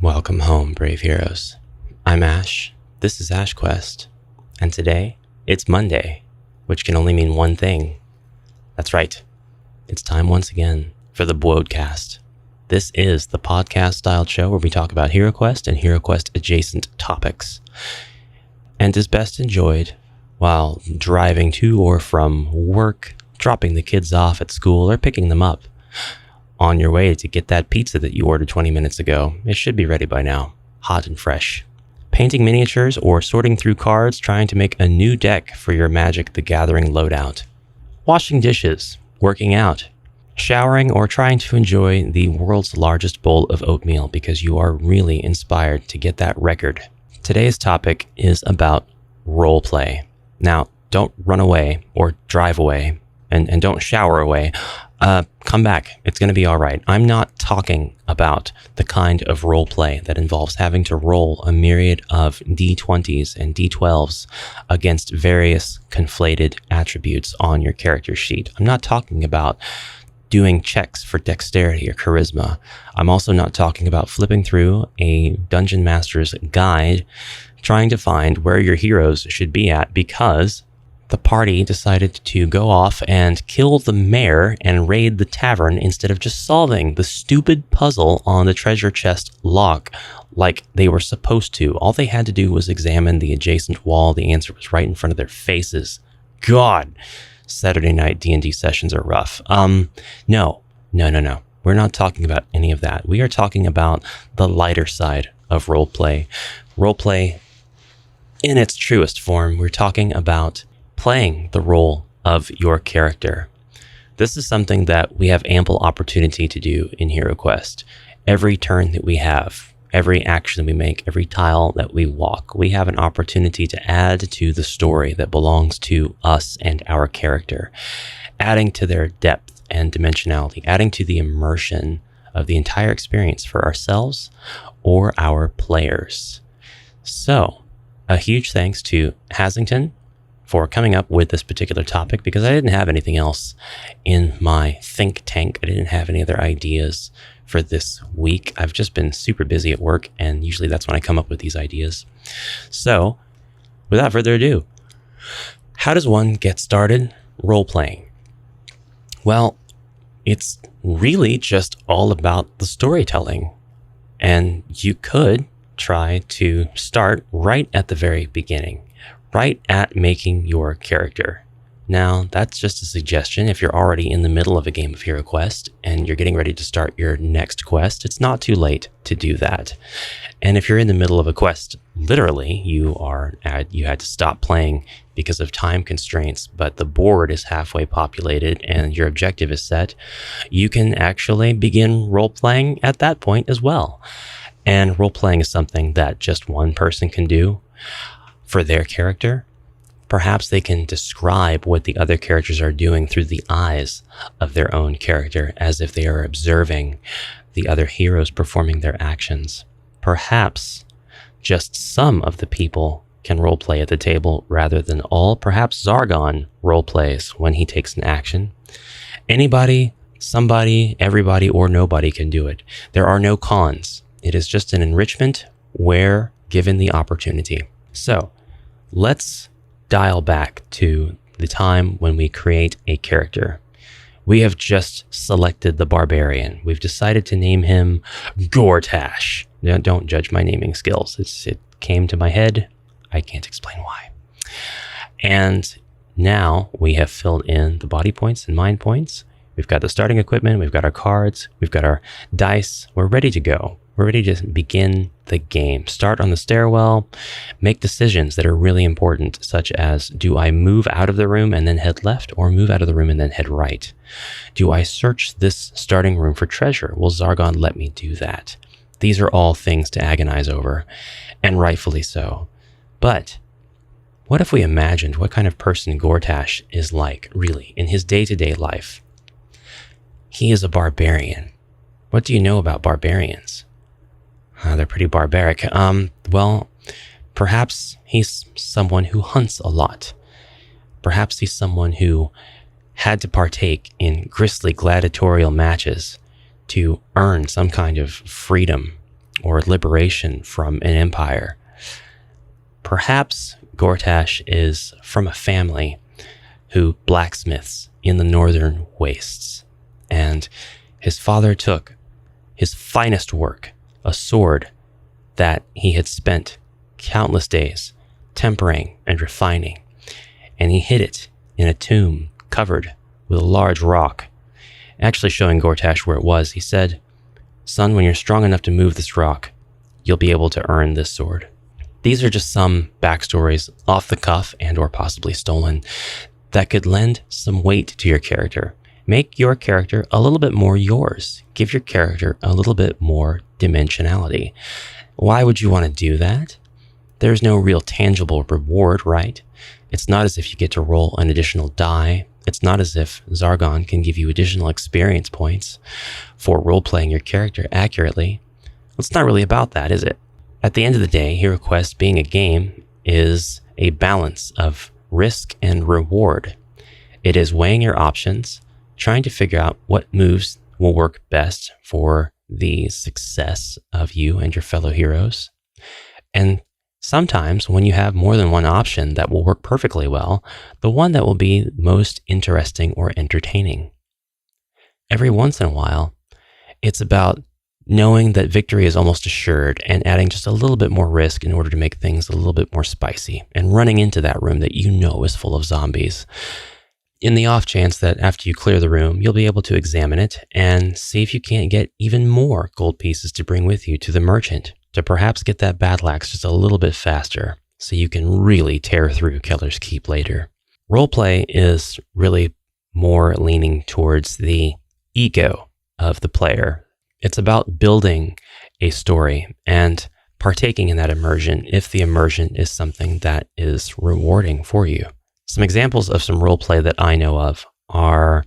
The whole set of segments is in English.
Welcome home, brave heroes. I'm Ash, this is HeroQuest, and today, it's Monday, which can only mean one thing. That's right, it's time once again for the BwodeCast. This is the podcast-styled show where we talk about HeroQuest and HeroQuest-adjacent topics, and is best enjoyed while driving to or from work, dropping the kids off at school, or picking them up. On your way to get that pizza that you ordered 20 minutes ago. It should be ready by now, hot and fresh. Painting miniatures or sorting through cards trying to make a new deck for your Magic the Gathering loadout. Washing dishes, working out, showering, or trying to enjoy the world's largest bowl of oatmeal because you are really inspired to get that record. Today's topic is about roleplay. Now, don't run away or drive away and don't shower away. Come back. It's going to be all right. I'm not talking about the kind of role play that involves having to roll a myriad of D20s and D12s against various conflated attributes on your character sheet. I'm not talking about doing checks for dexterity or charisma. I'm also not talking about flipping through a dungeon master's guide trying to find where your heroes should be at because the party decided to go off and kill the mayor and raid the tavern instead of just solving the stupid puzzle on the treasure chest lock like they were supposed to. All they had to do was examine the adjacent wall. The answer was right in front of their faces. God, Saturday night D&D sessions are rough. No. We're not talking about any of that. We are talking about the lighter side of roleplay. Roleplay in its truest form. We're talking about playing the role of your character. This is something that we have ample opportunity to do in HeroQuest. Every turn that we have, every action we make, every tile that we walk, we have an opportunity to add to the story that belongs to us and our character, adding to their depth and dimensionality, adding to the immersion of the entire experience for ourselves or our players. So, a huge thanks to Hasington for coming up with this particular topic because I didn't have anything else in my think tank. I didn't have any other ideas for this week. I've just been super busy at work, and usually that's when I come up with these ideas. So, without further ado, how does one get started role-playing? Well, it's really just all about the storytelling, and you could try to start right at the very beginning. Right at making your character. Now, that's just a suggestion. If you're already in the middle of a game of HeroQuest and you're getting ready to start your next quest, it's not too late to do that. And if you're in the middle of a quest, literally, you had to stop playing because of time constraints, but the board is halfway populated and your objective is set, you can actually begin role-playing at that point as well. And role-playing is something that just one person can do for their character. Perhaps they can describe what the other characters are doing through the eyes of their own character, as if they are observing the other heroes performing their actions. Perhaps just some of the people can roleplay at the table rather than all. Perhaps Zargon roleplays when he takes an action. Anybody, somebody, everybody, or nobody can do it. There are no cons. It is just an enrichment where given the opportunity. So, let's dial back to the time when we create a character. We have just selected the barbarian. We've decided to name him Gortash. Now, don't judge my naming skills. It came to my head. I can't explain why. And now we have filled in the body points and mind points. We've got the starting equipment. We've got our cards. We've got our dice. We're ready to go. We're ready to begin the game. Start on the stairwell, make decisions that are really important, such as, do I move out of the room and then head left, or move out of the room and then head right? Do I search this starting room for treasure? Will Zargon let me do that? These are all things to agonize over, and rightfully so. But what if we imagined what kind of person Gortash is like, really, in his day-to-day life? He is a barbarian. What do you know about barbarians? They're pretty barbaric. Well, perhaps he's someone who hunts a lot. Perhaps he's someone who had to partake in grisly gladiatorial matches to earn some kind of freedom or liberation from an empire. Perhaps Gortash is from a family who blacksmiths in the northern wastes, and his father took his finest work, a sword that he had spent countless days tempering and refining, and he hid it in a tomb covered with a large rock. Actually showing Gortash where it was, he said, "Son, when you're strong enough to move this rock, you'll be able to earn this sword." These are just some backstories off the cuff and or possibly stolen that could lend some weight to your character. Make your character a little bit more yours. Give your character a little bit more dimensionality. Why would you want to do that? There's no real tangible reward, right? It's not as if you get to roll an additional die. It's not as if Zargon can give you additional experience points for role-playing your character accurately. It's not really about that, is it? At the end of the day, HeroQuest, being a game, is a balance of risk and reward. It is weighing your options, trying to figure out what moves will work best for the success of you and your fellow heroes. And sometimes when you have more than one option that will work perfectly well, the one that will be most interesting or entertaining. Every once in a while, it's about knowing that victory is almost assured and adding just a little bit more risk in order to make things a little bit more spicy and running into that room that you know is full of zombies. In the off chance that after you clear the room, you'll be able to examine it and see if you can't get even more gold pieces to bring with you to the merchant to perhaps get that battle axe just a little bit faster so you can really tear through Keller's Keep later. Roleplay is really more leaning towards the ego of the player. It's about building a story and partaking in that immersion if the immersion is something that is rewarding for you. Some examples of some roleplay that I know of are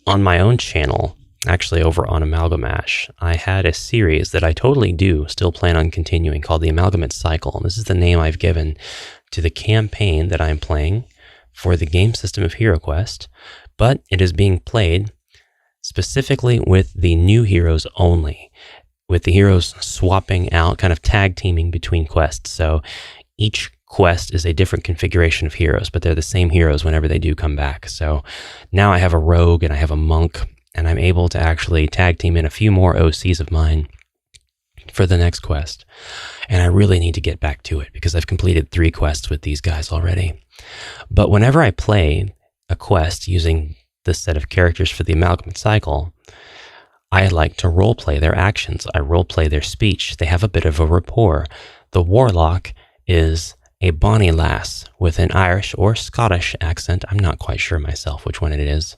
on my own channel, actually over on Amalgamash. I had a series that I totally do still plan on continuing called the Amalgamate Cycle. This is the name I've given to the campaign that I'm playing for the game system of HeroQuest, but it is being played specifically with the new heroes only, with the heroes swapping out, kind of tag teaming between quests. So each quest is a different configuration of heroes, but they're the same heroes whenever they do come back. So now I have a rogue and I have a monk, and I'm able to actually tag team in a few more OCs of mine for the next quest. And I really need to get back to it because I've completed 3 quests with these guys already. But whenever I play a quest using this set of characters for the Amalgamate Cycle, I like to roleplay their actions. I roleplay their speech. They have a bit of a rapport. The Warlock is a bonny lass with an Irish or Scottish accent, I'm not quite sure myself which one it is,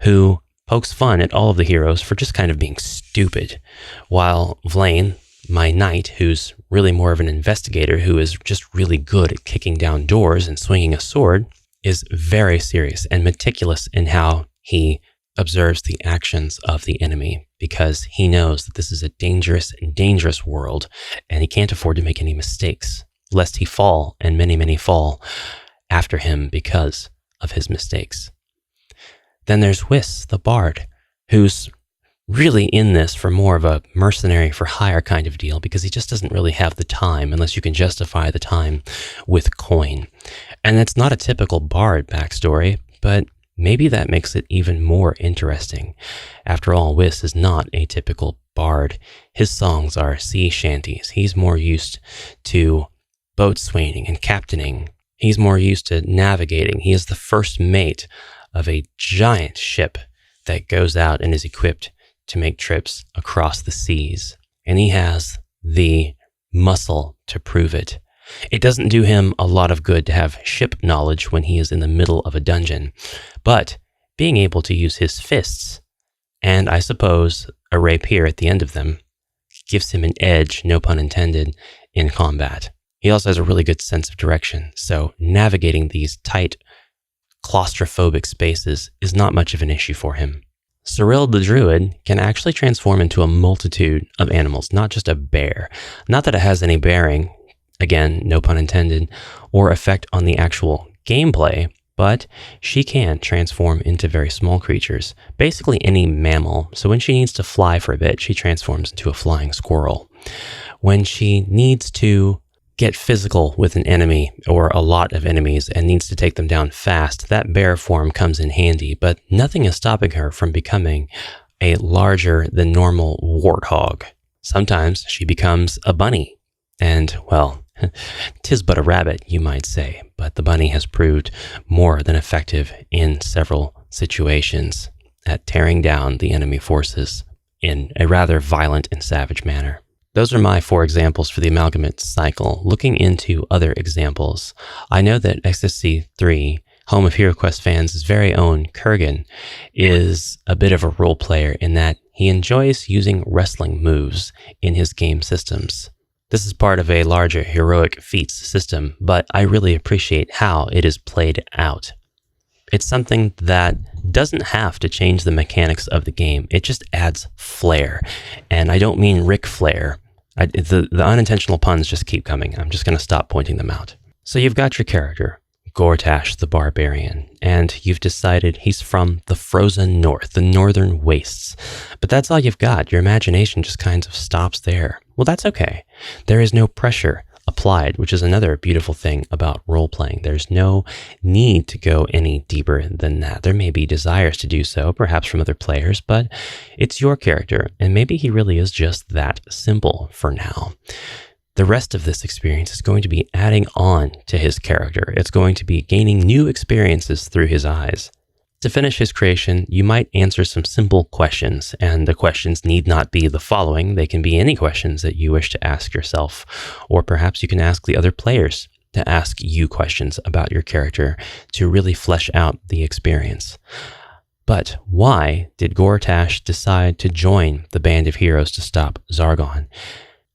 who pokes fun at all of the heroes for just kind of being stupid, while Vlaine, my knight, who's really more of an investigator, who is just really good at kicking down doors and swinging a sword, is very serious and meticulous in how he observes the actions of the enemy, because he knows that this is a dangerous world, and he can't afford to make any mistakes, lest he fall, and many fall after him because of his mistakes. Then there's Whis, the bard, who's really in this for more of a mercenary for hire kind of deal, because he just doesn't really have the time unless you can justify the time with coin. And it's not a typical bard backstory, but maybe that makes it even more interesting. After all, Whis is not a typical bard. His songs are sea shanties. He's more used to boatswaining and captaining. He's more used to navigating. He is the first mate of a giant ship that goes out and is equipped to make trips across the seas. And he has the muscle to prove it. It doesn't do him a lot of good to have ship knowledge when he is in the middle of a dungeon, but being able to use his fists, and I suppose a rapier at the end of them, gives him an edge, no pun intended, in combat. He also has a really good sense of direction, so navigating these tight, claustrophobic spaces is not much of an issue for him. Cyril the Druid can actually transform into a multitude of animals, not just a bear. Not that it has any bearing, again, no pun intended, or effect on the actual gameplay, but she can transform into very small creatures, basically any mammal. So when she needs to fly for a bit, she transforms into a flying squirrel. when she needs to get physical with an enemy or a lot of enemies and needs to take them down fast, that bear form comes in handy, but nothing is stopping her from becoming a larger than normal warthog. Sometimes she becomes a bunny, and, well, 'tis but a rabbit, you might say, but the bunny has proved more than effective in several situations at tearing down the enemy forces in a rather violent and savage manner. Those are my 4 examples for the amalgamate cycle. Looking into other examples, I know that XSC3, home of HeroQuest fans' very own Kurgan, is a bit of a role player in that he enjoys using wrestling moves in his game systems. This is part of a larger heroic feats system, but I really appreciate how it is played out. It's something that doesn't have to change the mechanics of the game. It just adds flair. And I don't mean Ric Flair. The unintentional puns just keep coming. I'm just going to stop pointing them out. So you've got your character, Gortash the Barbarian, and you've decided he's from the frozen north, the northern wastes. But that's all you've got. Your imagination just kind of stops there. Well, that's okay. There is no pressure applied, which is another beautiful thing about role-playing. There's no need to go any deeper than that. There may be desires to do so, perhaps from other players, but it's your character, and maybe he really is just that simple for now. The rest of this experience is going to be adding on to his character. It's going to be gaining new experiences through his eyes. To finish his creation, you might answer some simple questions, and the questions need not be the following. They can be any questions that you wish to ask yourself, or perhaps you can ask the other players to ask you questions about your character to really flesh out the experience. But why did Gortash decide to join the band of heroes to stop Zargon?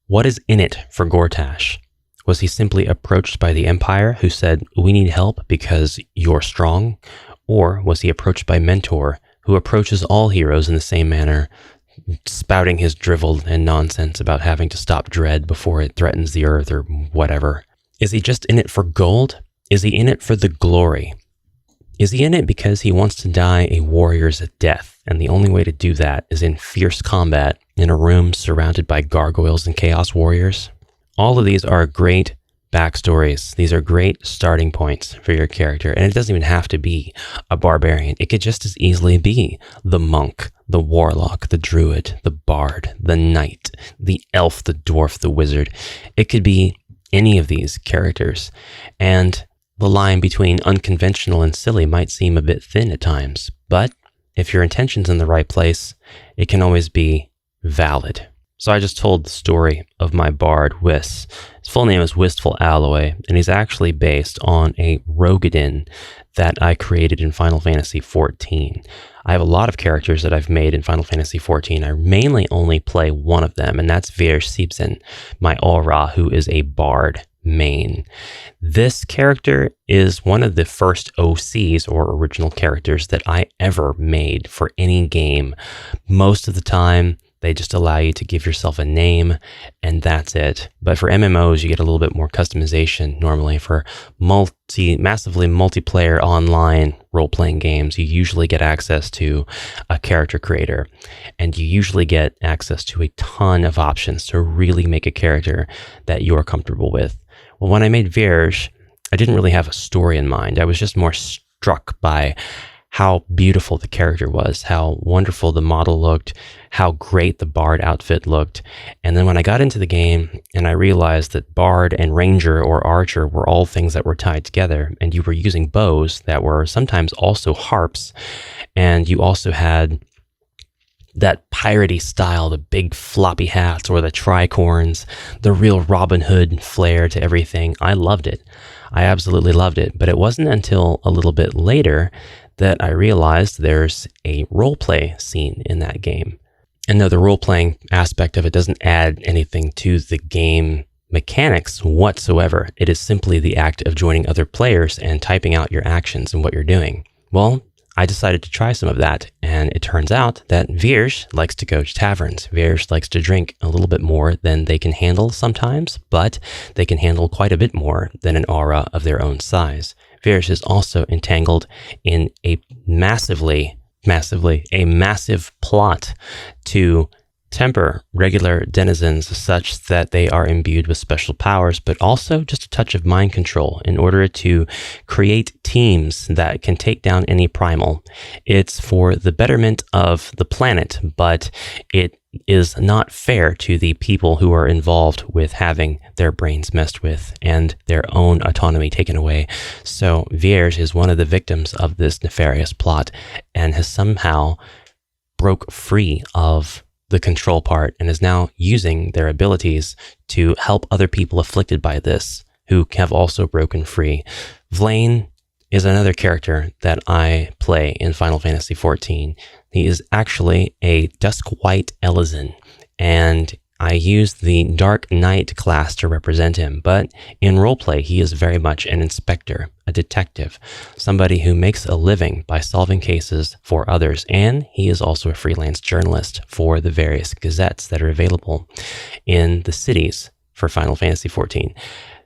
What is in it for Gortash? Was he simply approached by the Empire who said, "We need help because you're strong"? Or was he approached by Mentor, who approaches all heroes in the same manner, spouting his drivel and nonsense about having to stop dread before it threatens the earth or whatever? Is he just in it for gold? Is he in it for the glory? Is he in it because he wants to die a warrior's death, and the only way to do that is in fierce combat in a room surrounded by gargoyles and chaos warriors? All of these are great backstories. These are great starting points for your character, and it doesn't even have to be a barbarian. It could just as easily be the monk, the warlock, the druid, the bard, the knight, the elf, the dwarf, the wizard. It could be any of these characters, and the line between unconventional and silly might seem a bit thin at times, but if your intention's in the right place, it can always be valid. So I just told the story of my bard, Whis. His full name is Wistful Alloy, and he's actually based on a Rogadin that I created in Final Fantasy XIV. I have a lot of characters that I've made in Final Fantasy XIV. I mainly only play one of them, and that's Vierge Siebzhen, my Aura, who is a bard main. This character is one of the first OCs, or original characters, that I ever made for any game. Most of the time, they just allow you to give yourself a name, and that's it. But for MMOs, you get a little bit more customization. Normally, for massively multiplayer online role-playing games, you usually get access to a character creator, and you usually get access to a ton of options to really make a character that you're comfortable with. Well, when I made Vierge, I didn't really have a story in mind. I was just more struck by how beautiful the character was, how wonderful the model looked, how great the bard outfit looked. And then when I got into the game and I realized that bard and ranger or archer were all things that were tied together, and you were using bows that were sometimes also harps, and you also had that piratey style, the big floppy hats or the tricorns, the real Robin Hood flair to everything. I loved it. I absolutely loved it. But it wasn't until a little bit later that I realized there's a roleplay scene in that game. And no, the role-playing aspect of it doesn't add anything to the game mechanics whatsoever. It is simply the act of joining other players and typing out your actions and what you're doing. Well, I decided to try some of that, and it turns out that Vierge likes to go to taverns. Vierge likes to drink a little bit more than they can handle sometimes, but they can handle quite a bit more than an aura of their own size. Vierge is also entangled in a massive plot to temper regular denizens such that they are imbued with special powers, but also just a touch of mind control in order to create teams that can take down any primal. It's for the betterment of the planet, but it is not fair to the people who are involved with having their brains messed with and their own autonomy taken away. So Vierge is one of the victims of this nefarious plot and has somehow broke free of the control part and is now using their abilities to help other people afflicted by this who have also broken free. Vlaine is another character that I play in Final Fantasy XIV. He is actually a Dusk White Elezen, and I use the Dark Knight class to represent him, but in roleplay, he is very much an inspector, a detective, somebody who makes a living by solving cases for others, and he is also a freelance journalist for the various gazettes that are available in the cities for Final Fantasy XIV.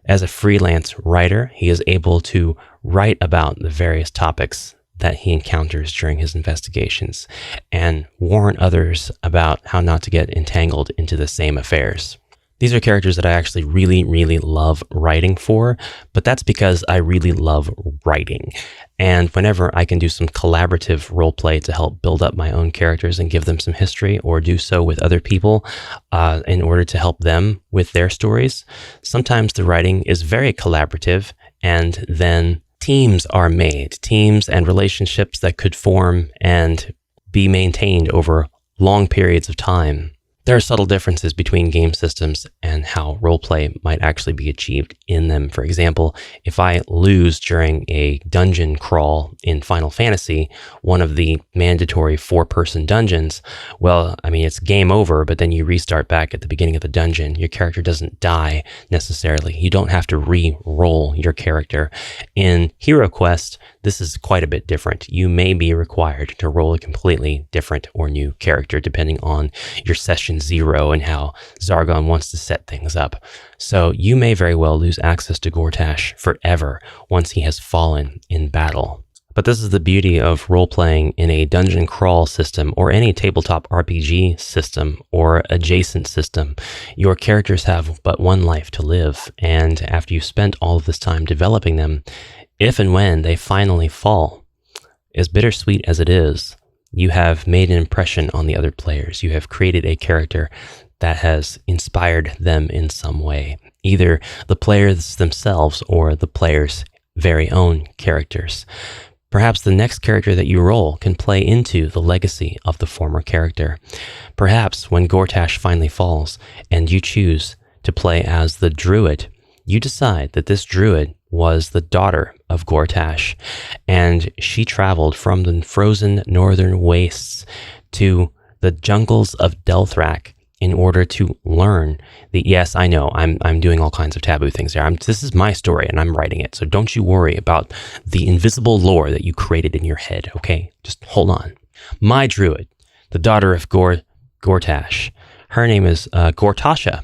As a freelance writer, he is able to write about the various topics that he encounters during his investigations and warn others about how not to get entangled into the same affairs. These are characters that I actually really love writing for, but that's because I really love writing. And whenever I can do some collaborative roleplay to help build up my own characters and give them some history, or do so with other people in order to help them with their stories, sometimes the writing is very collaborative, and then teams are made, teams and relationships that could form and be maintained over long periods of time. There are subtle differences between game systems and how roleplay might actually be achieved in them. For example, if I lose during a dungeon crawl in Final Fantasy, one of the mandatory 4-person dungeons, well, I mean, it's game over, but then you restart back at the beginning of the dungeon. Your character doesn't die necessarily. You don't have to re-roll your character. In HeroQuest, this is quite a bit different. You may be required to roll a completely different or new character depending on your session 0 and how Zargon wants to set things up. So you may very well lose access to Gortash forever once he has fallen in battle. But this is the beauty of role-playing in a dungeon crawl system or any tabletop RPG system or adjacent system. Your characters have but one life to live, and after you've spent all of this time developing them, if and when they finally fall, as bittersweet as it is, you have made an impression on the other players. You have created a character that has inspired them in some way, either the players themselves or the players' very own characters. Perhaps the next character that you roll can play into the legacy of the former character. Perhaps when Gortash finally falls and you choose to play as the druid, you decide that this druid was the daughter of Gortash, and she traveled from the frozen northern wastes to the jungles of Delthrak in order to learn the... Yes, I know, I'm doing all kinds of taboo things here. This is my story, and I'm writing it, so don't you worry about the invisible lore that you created in your head, okay? Just hold on. My druid, the daughter of Gortash, her name is Gortasha.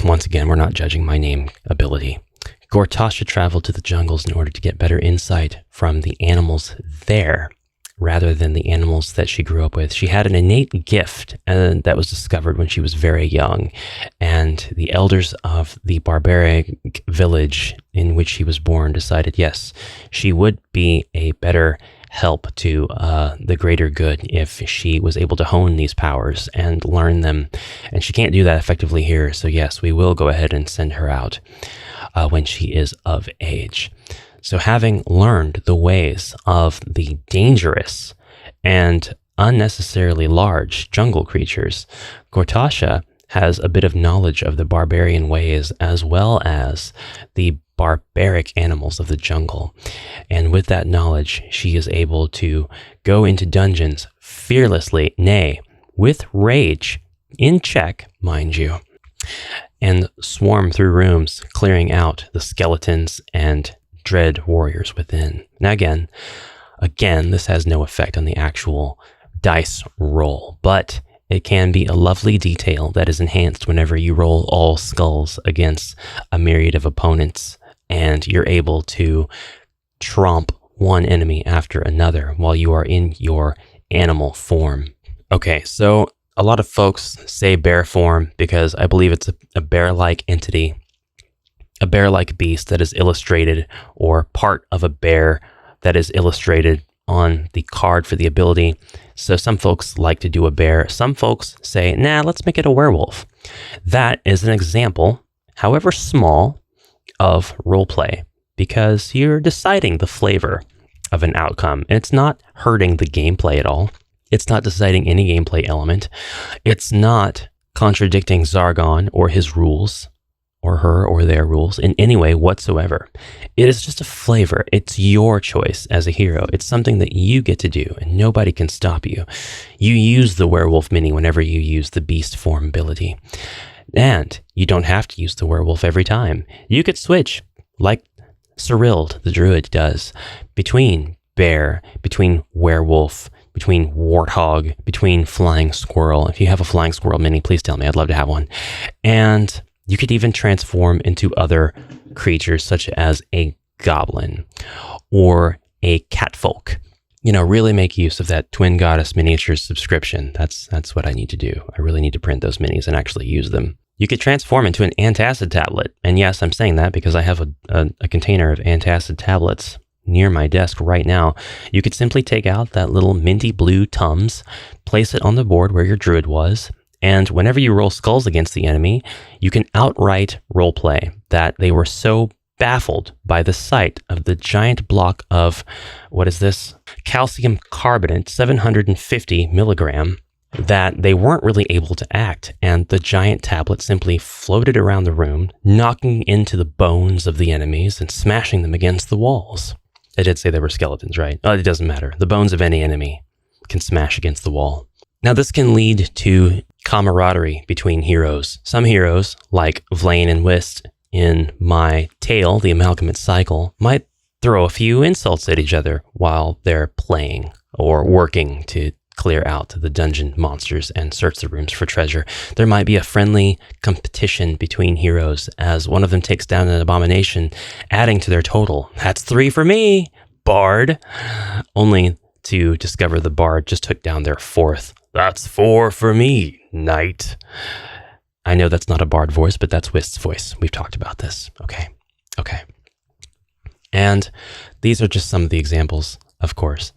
Once again, we're not judging my name ability. Gortasha traveled to the jungles in order to get better insight from the animals there, rather than the animals that she grew up with. She had an innate gift that was discovered when she was very young, and the elders of the barbaric village in which she was born decided, yes, she would be a better help to the greater good if she was able to hone these powers and learn them. And she can't do that effectively here, so yes, we will go ahead and send her out when she is of age. So having learned the ways of the dangerous and unnecessarily large jungle creatures, Gortasha has a bit of knowledge of the barbarian ways as well as the barbaric animals of the jungle. And with that knowledge, she is able to go into dungeons fearlessly, nay, with rage in check, mind you, and swarm through rooms, clearing out the skeletons and dread warriors within. Now again, this has no effect on the actual dice roll, but it can be a lovely detail that is enhanced whenever you roll all skulls against a myriad of opponents, and you're able to tromp one enemy after another while you are in your animal form. Okay, so a lot of folks say bear form because I believe it's a bear-like entity, a bear-like beast that is illustrated, or part of a bear that is illustrated on the card for the ability. So some folks like to do a bear. Some folks say, nah, let's make it a werewolf. That is an example, however small, of roleplay, because you're deciding the flavor of an outcome. And it's not hurting the gameplay at all. It's not deciding any gameplay element. It's not contradicting Zargon or his rules, or her or their rules in any way whatsoever. It is just a flavor. It's your choice as a hero. It's something that you get to do, and nobody can stop you. You use the werewolf mini whenever you use the beast form ability. And you don't have to use the werewolf every time. You could switch, like Cyrild, the druid, does, between bear, between werewolf, between warthog, between flying squirrel. If you have a flying squirrel mini, please tell me. I'd love to have one. And you could even transform into other creatures, such as a goblin or a catfolk. You know, really make use of that Twin Goddess Miniatures subscription. That's what I need to do. I really need to print those minis and actually use them. You could transform into an antacid tablet. And yes, I'm saying that because I have a container of antacid tablets near my desk right now. You could simply take out that little minty blue Tums, place it on the board where your druid was, and whenever you roll skulls against the enemy, you can outright roleplay that they were so baffled by the sight of the giant block of, what is this? Calcium carbonate, 750 milligram, that they weren't really able to act. And the giant tablet simply floated around the room, knocking into the bones of the enemies and smashing them against the walls. I did say they were skeletons, right? Oh, it doesn't matter. The bones of any enemy can smash against the wall. Now, this can lead to camaraderie between heroes. Some heroes, like Vlaine and Whist in my tale, The Amalgamate Cycle, might throw a few insults at each other while they're playing or working to clear out the dungeon monsters and search the rooms for treasure. There might be a friendly competition between heroes as one of them takes down an abomination, adding to their total. That's 3 for me, Bard. Only to discover the Bard just took down their 4th. That's 4 for me, Knight. I know that's not a Bard voice, but that's Whist's voice. We've talked about this. Okay. And these are just some of the examples, of course.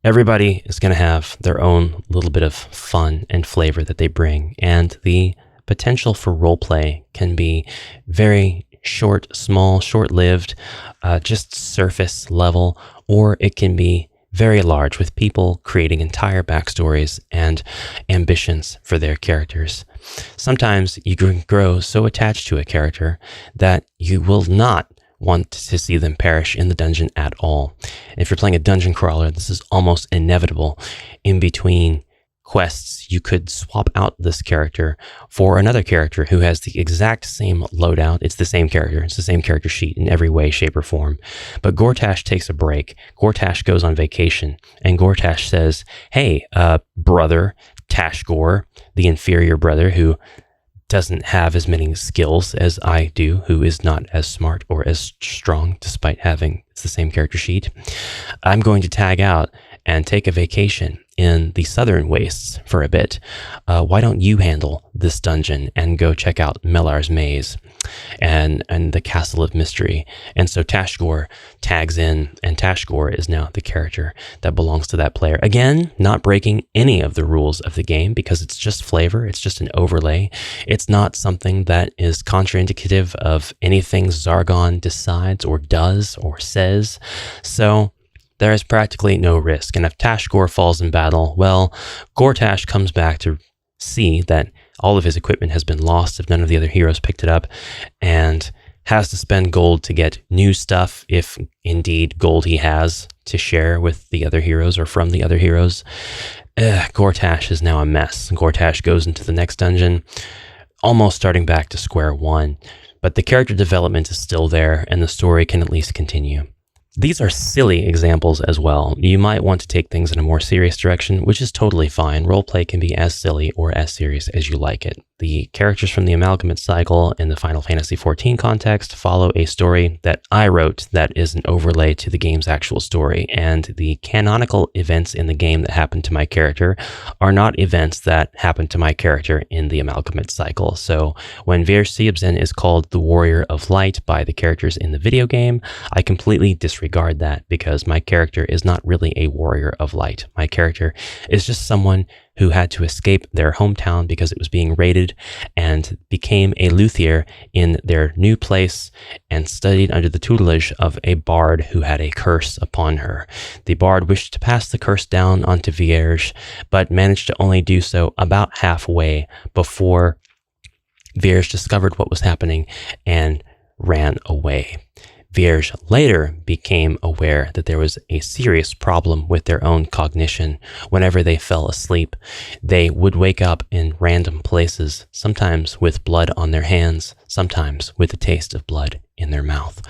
Everybody is going to have their own little bit of fun and flavor that they bring, and the potential for roleplay can be very short, small, short-lived, just surface level, or it can be very large, with people creating entire backstories and ambitions for their characters. Sometimes you can grow so attached to a character that you will not want to see them perish in the dungeon at all. If you're playing a dungeon crawler, this is almost inevitable. In between quests, you could swap out this character for another character who has the exact same loadout. It's the same character. It's the same character sheet in every way, shape, or form. But Gortash takes a break. Gortash goes on vacation, and Gortash says, hey, brother Tashgore, the inferior brother who doesn't have as many skills as I do, who is not as smart or as strong despite having the same character sheet. I'm going to tag out and take a vacation in the southern wastes for a bit. Why don't you handle this dungeon and go check out Melar's Maze and the Castle of Mystery? And so Tashgore tags in, and Tashgore is now the character that belongs to that player. Again, not breaking any of the rules of the game because it's just flavor. It's just an overlay. It's not something that is contraindicative of anything Zargon decides or does or says. So there is practically no risk. And if Tashgore falls in battle, well, Gortash comes back to see that all of his equipment has been lost if none of the other heroes picked it up, and has to spend gold to get new stuff, if indeed gold he has to share with the other heroes or from the other heroes. Gortash is now a mess. Gortash goes into the next dungeon, almost starting back to square one, but the character development is still there, and the story can at least continue. These are silly examples as well. You might want to take things in a more serious direction, which is totally fine. Roleplay can be as silly or as serious as you like it. The characters from the Amalgamate Cycle in the Final Fantasy XIV context follow a story that I wrote that is an overlay to the game's actual story, and the canonical events in the game that happen to my character are not events that happen to my character in the Amalgamate Cycle. So when Vierge Siebzhen is called the Warrior of Light by the characters in the video game, I completely disregard that because my character is not really a Warrior of Light. My character is just someone who had to escape their hometown because it was being raided and became a luthier in their new place and studied under the tutelage of a bard who had a curse upon her. The bard wished to pass the curse down onto Vierge, but managed to only do so about halfway before Vierge discovered what was happening and ran away. Vierge later became aware that there was a serious problem with their own cognition. Whenever they fell asleep, they would wake up in random places, sometimes with blood on their hands, sometimes with the taste of blood in their mouth.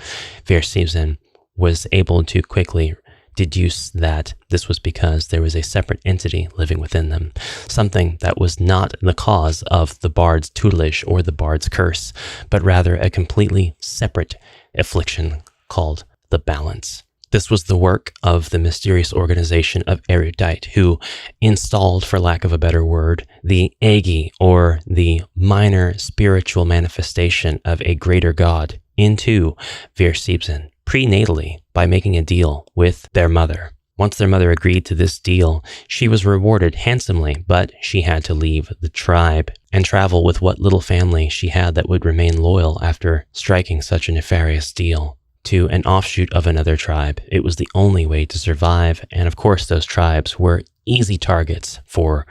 Vierge Siebzhen was able to quickly deduce that this was because there was a separate entity living within them, something that was not the cause of the bard's tutelage or the bard's curse, but rather a completely separate affliction called the balance. This was the work of the mysterious organization of Erudite, who installed, for lack of a better word, the Egi, or the minor spiritual manifestation of a greater god, into Vierge Siebzhen prenatally by making a deal with their mother. Once their mother agreed to this deal, she was rewarded handsomely, but she had to leave the tribe and travel with what little family she had that would remain loyal after striking such a nefarious deal to an offshoot of another tribe. It was the only way to survive, and of course those tribes were easy targets for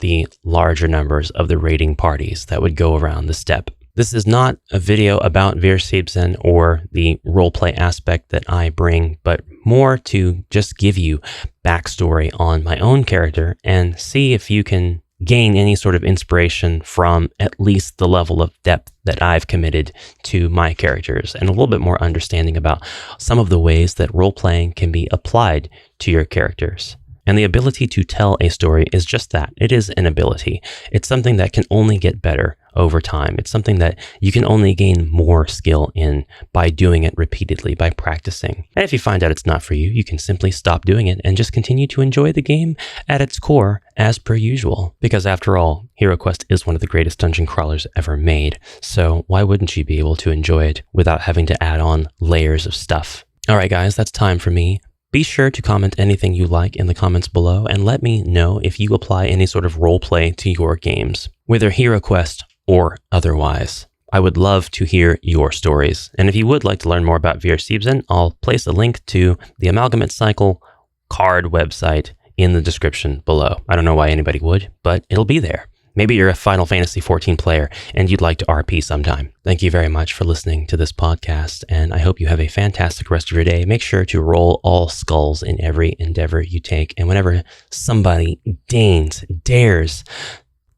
the larger numbers of the raiding parties that would go around the steppe. This is not a video about Vierge Siebzhen or the roleplay aspect that I bring, but more to just give you backstory on my own character and see if you can gain any sort of inspiration from at least the level of depth that I've committed to my characters, and a little bit more understanding about some of the ways that role-playing can be applied to your characters. And the ability to tell a story is just that. It is an ability. It's something that can only get better over time. It's something that you can only gain more skill in by doing it repeatedly, by practicing. And if you find out it's not for you, you can simply stop doing it and just continue to enjoy the game at its core as per usual. Because after all, HeroQuest is one of the greatest dungeon crawlers ever made. So why wouldn't you be able to enjoy it without having to add on layers of stuff? All right, guys, that's time for me. Be sure to comment anything you like in the comments below and let me know if you apply any sort of roleplay to your games, whether HeroQuest or otherwise. I would love to hear your stories. And if you would like to learn more about Vierge Siebzhen, I'll place a link to the Amalgamate Cycle card website in the description below. I don't know why anybody would, but it'll be there. Maybe you're a Final Fantasy XIV player and you'd like to RP sometime. Thank you very much for listening to this podcast, and I hope you have a fantastic rest of your day. Make sure to roll all skulls in every endeavor you take, and whenever somebody dares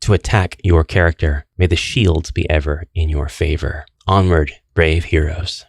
to attack your character, may the shields be ever in your favor. Onward, brave heroes.